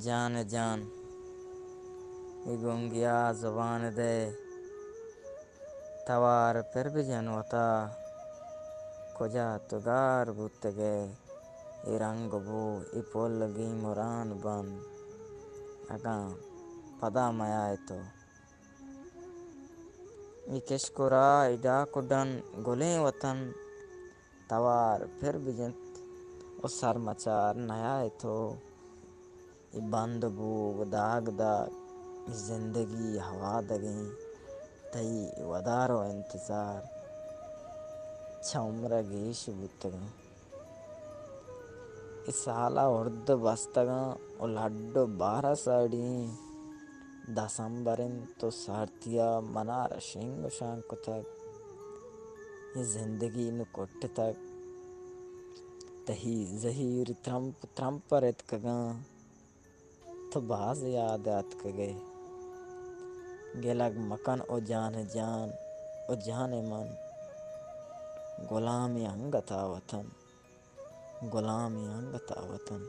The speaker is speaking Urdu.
جان جان یہ گونگیا زبان دے توار پھر بھی جنوتا کجا تگار بوت گئے ای رنگ بو ای پول گی مران بند اگاں پدا میا تو ای کشکورا ای ڈاک ڈن گلیں وطن توار پھر بھی جنت او سر مچار نیا تو ای بند بوگ داغ داغ زندگی ہوا دگیں تئی ودارو انتظار چھمرہ گیش بوتگاں ای سالہ اردو بستگاں او لڈو بارہ ساڑیں دسمبرین تو سارتیا منار شنگ شانک تک یہ زندگی نو کٹ تک تہی زہیر ترمپ ترمپ رت کگاں تو باز یاد ات کگے گلگ مکن او جان جان او جان من غلامی انگتا وطن غلامی انگتا وطن